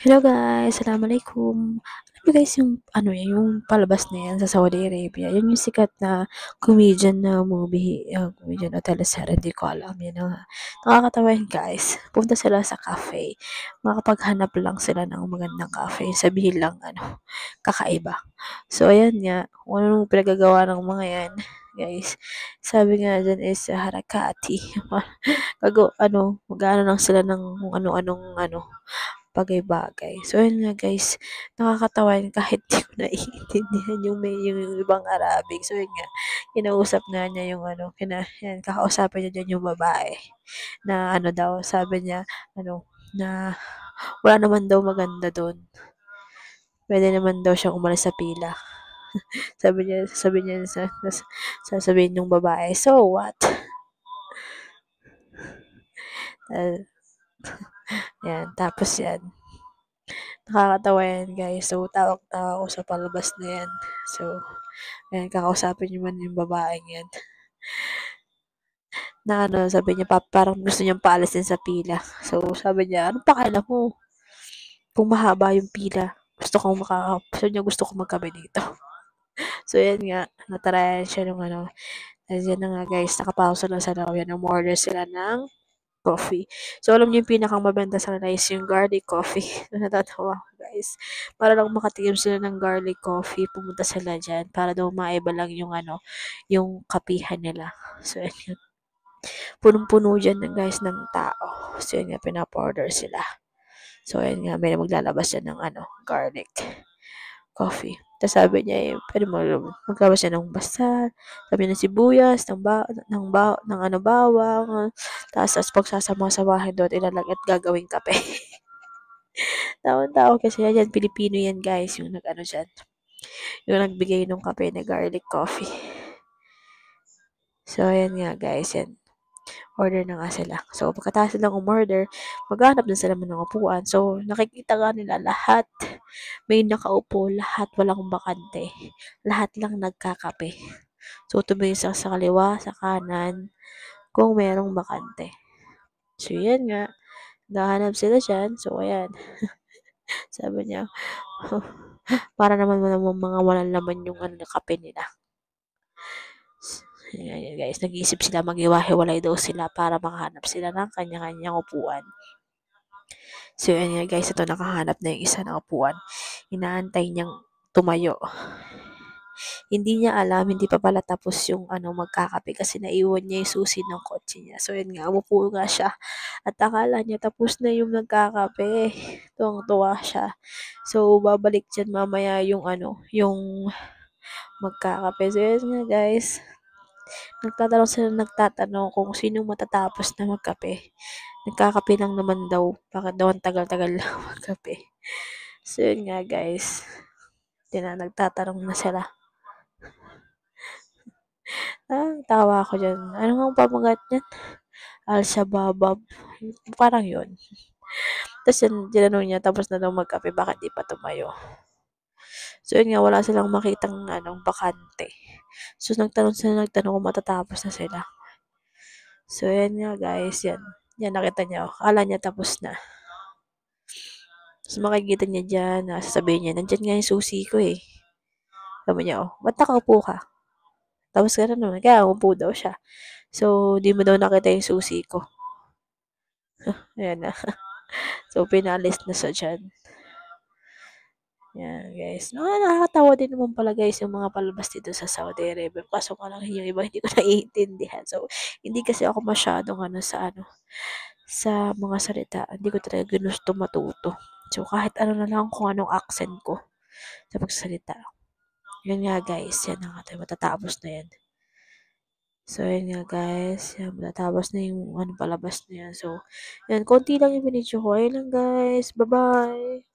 Hello guys, assalamualaikum. Alam niyo guys yung ano yung palabas na yan sa Saudi Arabia, yun yung sikat na comedian na movie, comedian o teleserye, hindi ko alam. Yun na nakakatawa yun guys. Punta sila sa cafe, makakapaghanap lang sila ng magandang cafe, sabihin lang kakaiba. So ayan nga, kung anong pinagagawa ng mga yan, guys. Sabi nga dyan is harakati. Mag-ano lang sila ng kung ano-anong bagay-bagay. So, yun nga guys, nakakatawa yun kahit di ko naiintindihan yung ibang Arabic. So, yun nga, kinausap nga niya yung yan, kakausapin niya dyan yung babae na daw, sabi niya, na wala naman daw maganda doon. Pwede naman daw siyang umalis sa pila. Sabi niya sasabihin ng babae, so what? Uh, yan, tapos yan. Nakakatawa yan guys. So, tawag-tawa ako sa palabas na yan. So, ayan, kakausapin niyo man yung babaeng yan. Na sabi niya, parang gusto niyang paalisin sa pila. So, sabi niya, ano pakialam mo? Kung mahaba yung pila, gusto ko magkape dito. So, yan nga, natarayan siya nung yan na nga guys, nakapausa na sa loob yan, umorder sila ng coffee. So, alam niyo yung pinakang mabenta sa kanila is yung garlic coffee. Natatawa ako, guys. Para lang makatikim sila ng garlic coffee, pumunta sila dyan para daw maiba lang yung kapihan nila. So, yun. Punong-puno dyan guys ng tao. So, yun nga, pinapa-order sila. So, yun nga, may maglalabas dyan ng garlic coffee. Tapos sabi niya, pwede mo maglabas siya ng basta, sabi ng sibuyas, ng bawang, tapos pagsasama-samahin doon, ilalag at gagawing kape. Tawang-tawa kasi yan, Pilipino yan guys, yung dyan, yung nagbigay ng kape na garlic coffee. So, ayan nga guys, yan. Order na nga sila. So, pagkatapos silang umorder, maghanap din sila ng upuan. So, nakikita nga nila lahat. May nakaupo, lahat walang bakante. Lahat lang nagkakape. So, tumingin sa kaliwa, sa kanan, kung merong bakante. So, yan nga. Nahanap sila dyan. So, ayan. Sabi niya, para naman mga walang laman yung kape nila. Ayan guys, nag-iisip sila maghiwa-hiwalay daw sila para makahanap sila ng kanya-kanyang upuan. So, yun nga guys, ito nakahanap na yung isa na upuan. Inaantay niyang tumayo. Hindi niya alam, hindi pa pala tapos yung magkakape kasi naiwan niya yung susi ng kotse niya. So, yun nga, umupo nga siya. At akala niya tapos na yung nagkakape. Tuwang-tuwa siya. So, babalik dyan mamaya yung magkakape. So, yun nga guys. Nagtatanong kung sino matatapos na magkape. Nagkakape lang naman daw. Bakit daw ang tagal-tagal lang magkape? So, yun nga guys. Nagtatanong na sila. Tawa ako dyan. Ano nga pamagat niyan? Al-Shababab. Parang yun. Tapos yun, tinanong niya, tapos na daw magkape, bakit di pa tumayo? So, yun nga, wala silang makitang bakante. So, nagtanong kung matatapos na sila. So, yan nga guys, yan. Yan, nakita niya. Akala niya tapos na. Tapos makikita niya dyan, sasabihin niya, nandyan nga yung susi ko eh. Sabi niya, ba't nakaupo ka? Tapos gano'n naman, kaya umupo daw siya. So, di mo daw nakita yung susi ko. Ayan na. So, pinalis na sa dyan. Yan, guys. Nakakatawa din naman pala, guys, yung mga palabas dito sa Saudi Arabia. Kaso nga lang yung iba hindi ko naiintindihan. So, hindi kasi ako masyadong sa mga salita. Hindi ko talaga gusto matuto. So, kahit ano na lang kung anong accent ko sa pagsalita. Yan nga, guys. Yan na nga tayo. Matatapos na yan. So, yun nga guys. Yan, matatapos na yung palabas na yan. So, yan. Konti lang yung binidyo ko. Ayun lang guys. Bye-bye.